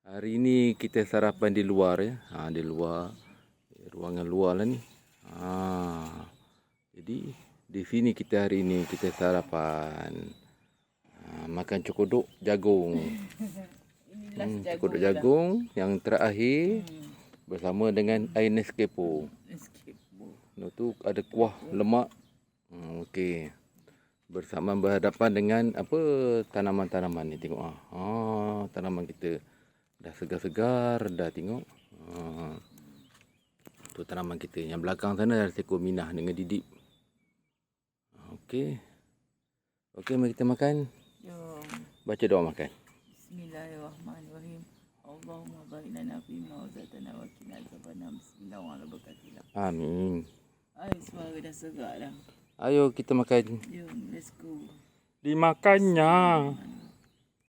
Hari ini kita sarapan di luar ya. Di luar. Ruangan luar lah ni. Jadi di sini kita hari ini kita sarapan. Makan cokodok jagung. Cokodok jagung yang terakhir bersama dengan air Nescafe. Lepas tu ada kuah lemak. Okey. Berhadapan dengan apa tanaman-tanaman ni tengok tanaman kita dah segar-segar dah tengok. Tu tanaman kita. Yang belakang sana ada seekor minah dengan didip. Okey. Okey, mari kita makan. Jom. Baca doa makan. Bismillahirrahmanirrahim. Allahumma barik lana fi ma razaqtana wa qina azabannar. Bismillahirrahmanirrahim. Amin. Ai, suara dah serak dah. Ayo kita makan. Jom, let's go. Dimakannya.